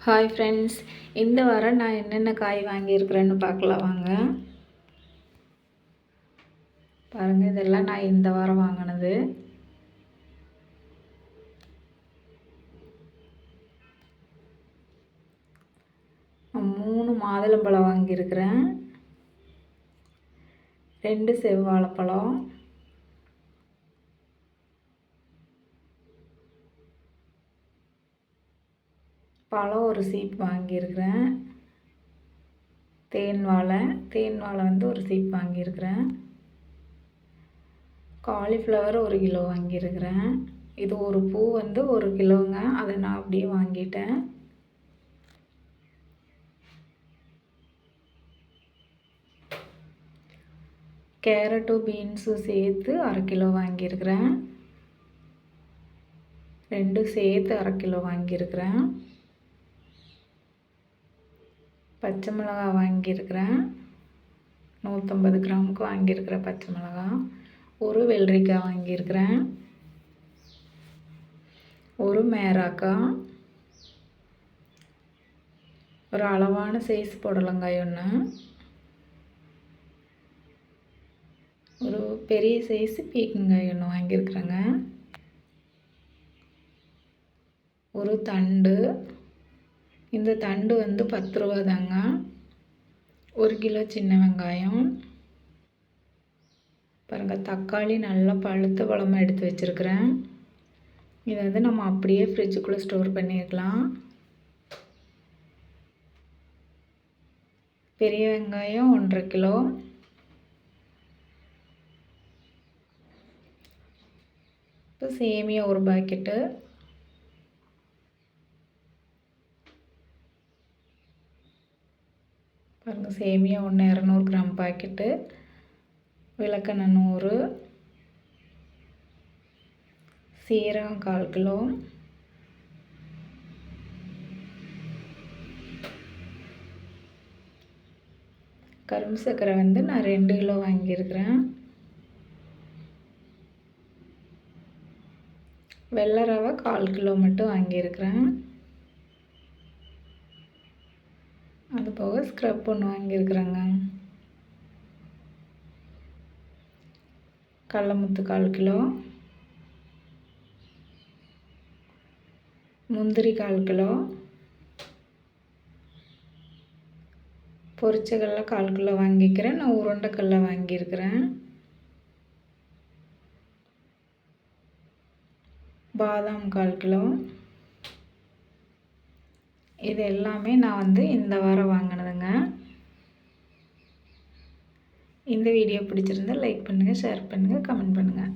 Hi friends, இந்த வாரம் நான் என்னென்ன காய் வாங்கியிருக்கிறேன்னு பார்க்கலாம் வாங்க. பாருங்கள், இதெல்லாம் நான் இந்த வாரம் வாங்கினது. நான் 3 மாதுளம்பழம் வாங்கியிருக்கிறேன், 2 செவ்வாழைப்பழம், பழம் ஒரு சீப் வாங்கியிருக்கிறேன், தேன் வாழை வந்து ஒரு சீப் வாங்கியிருக்கிறேன், காலிஃப்ளவர் 1 கிலோ வாங்கியிருக்கிறேன். இது ஒரு பூ வந்து 1 கிலோங்க, அதை நான் அப்படியே வாங்கிட்டேன். கேரட்டும் பீன்ஸும் சேர்த்து 1/2 கிலோ வாங்கியிருக்கிறேன், 2 சேர்த்து 1/2 கிலோ வாங்கியிருக்கிறேன். பச்சை மிளகாய் வாங்கியிருக்கிறேன், 150 கிராமுக்கு வாங்கியிருக்கிறேன் பச்சை மிளகாய். ஒரு வெள்ளரிக்காய் வாங்கியிருக்கிறேன், ஒரு மேராக்காய், ஒரு அளவான சைஸ் புடலங்காய் ஒன்று, ஒரு பெரிய சைஸ் பீக்கங்காய் ஒன்று வாங்கியிருக்கிறேங்க, ஒரு தண்டு. இந்த தண்டு வந்து 10 ரூபா தாங்க. 1 கிலோ சின்ன வெங்காயம். பாருங்கள், தக்காளி நல்லா பழுத்த பழமாக எடுத்து வச்சுருக்கிறேன். இதை வந்து நம்ம அப்படியே ஃப்ரிட்ஜுக்குள்ளே ஸ்டோர் பண்ணிக்கலாம். பெரிய வெங்காயம் 1/2 கிலோ. இப்போ சேமியா 1 பாக்கெட்டு. பாருங்கள், சேமியா 200 கிராம் பாக்கெட்டு, விளக்கெண்ணெய் 100, சீரகம் 1/4 கிலோ, கரும்பு சர்க்கரை வந்து நான் 2 கிலோ வாங்கியிருக்கிறேன், வெள்ளை ரவை 1/4 கிலோ மட்டும் வாங்கியிருக்கிறேன். அது போக ஸ்க்ரப் ஒன்று வாங்கியிருக்கிறேங்க. கடலமுத்து 1/4 கிலோ, முந்திரி 1/4 கிலோ, பொரிச்ச கடலை 1/4 கிலோ வாங்கிக்கிறேன். நான் உருண்டை கடலை வாங்கியிருக்கிறேன். பாதாம் 1/4 கிலோ. இது எல்லாமே நான் வந்து இந்த வாரம் வாங்கினதுங்க. இந்த வீடியோ பிடிச்சிருந்தா லைக் பண்ணுங்கள், ஷேர் பண்ணுங்கள், கமெண்ட் பண்ணுங்கள்.